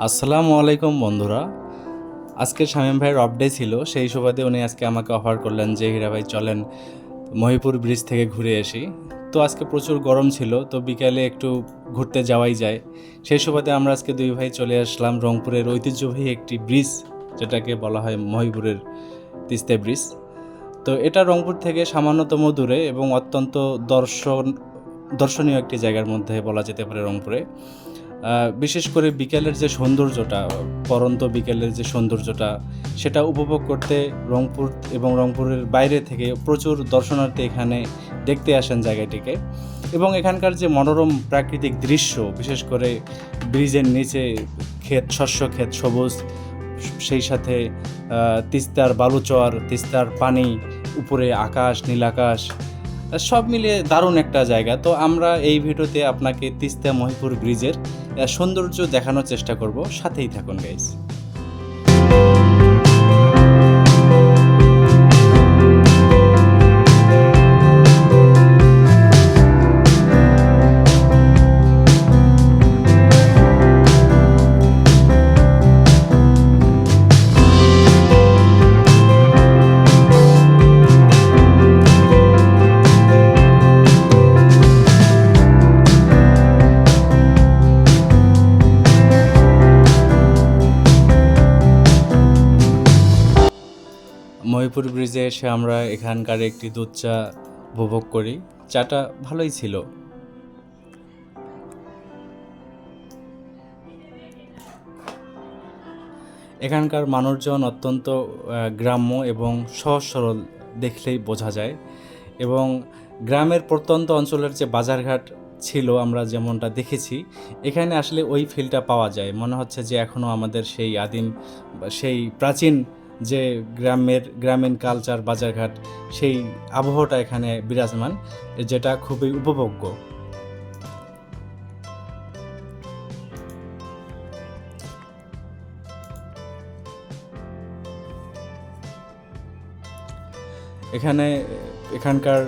আসসালামু আলাইকুম বন্ধুরা। আজকে শামীম ভাইয়ের অফ ডে ছিল, সেই সুবাদে উনি আজকে আমাকে অফার করলেন যে হীরা ভাই চলেন মহিপুর ব্রিজ থেকে ঘুরে আসি। তো আজকে প্রচুর গরম ছিল, তো বিকালে একটু ঘুরতে যাওয়াই যায়। সেই সুবাদে আমরা আজকে দুই ভাই চলে আসলাম রংপুরের ঐতিহ্যবাহী একটি ব্রিজ, যেটাকে বলা হয় মহিপুরের তিস্তা ব্রিজ। তো এটা রংপুর থেকে সামান্যতম দূরে এবং অত্যন্ত দর্শনীয় একটি জায়গার মধ্যে বলা যেতে পারে রংপুরে। বিশেষ করে বিকেলের যে সৌন্দর্যটা, পরন্ত বিকেলের যে সৌন্দর্যটা, সেটা উপভোগ করতে রংপুর এবং রংপুরের বাইরে থেকে প্রচুর দর্শনার্থী এখানে দেখতে আসেন জায়গাটিকে। এবং এখানকার যে মনোরম প্রাকৃতিক দৃশ্য, বিশেষ করে ব্রিজের নিচে শস্য ক্ষেত সবুজ, সেই সাথে তিস্তার বালুচর, তিস্তার পানি, উপরে আকাশ, নীল আকাশ, সব মিলিয়ে দারুণ একটা জায়গা। তো আমরা এই ভিডিওতে আপনাকে তিস্তা মহিপুর ব্রিজের সৌন্দর্য দেখানোর চেষ্টা করব, সাথেই থাকুন গাইস। মহিপুর ব্রিজে এসে আমরা এখানকার একটি দুধ চা উপভোগ করি। চাটা ভালোই ছিল। এখানকার মানুষজন অত্যন্ত গ্রাম্য এবং সহজ সরল, দেখলেই বোঝা যায়। এবং গ্রামের প্রত্যন্ত অঞ্চলের যে বাজারঘাট ছিল, আমরা যেমনটা দেখেছি, এখানে আসলে ওই ফিলটা পাওয়া যায়। মনে হচ্ছে যে এখনও আমাদের সেই আদিম সেই প্রাচীন যে গ্রামীণ কালচার, বাজারঘাট, সেই আবহাওয়াটা এখানে বিরাজমান, যেটা খুবই উপভোগ্য। এখানকার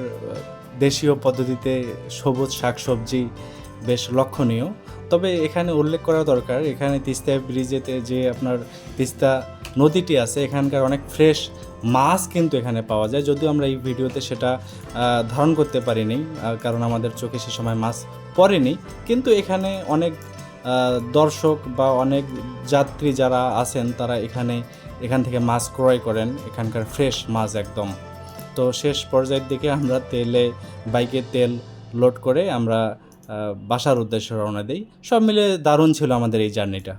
দেশীয় পদ্ধতিতে সবুজ শাকসবজি বেশ লক্ষণীয়। তবে এখানে উল্লেখ করা দরকার, এখানে তিস্তা ব্রিজেতে যে আপনার তিস্তা নদীটি আছে, এখানকার অনেক ফ্রেশ মাছ কিন্তু এখানে পাওয়া যায়। যদিও আমরা এই ভিডিওতে সেটা ধারণ করতে পারিনি, কারণ আমাদের চোখে সে সময় মাছ পড়েনি। কিন্তু এখানে অনেক দর্শক বা অনেক যাত্রী যারা আছেন, তারা এখান থেকে মাছ ক্রয় করেন, এখানকার ফ্রেশ মাছ একদম। তো শেষ পর্যায়ের দিকে আমরা বাইকে তেল লোড করে আমরা বাসার উদ্দেশ্যে রওনা দিই। সব মিলে দারুণ ছিল আমাদের এই জার্নিটা।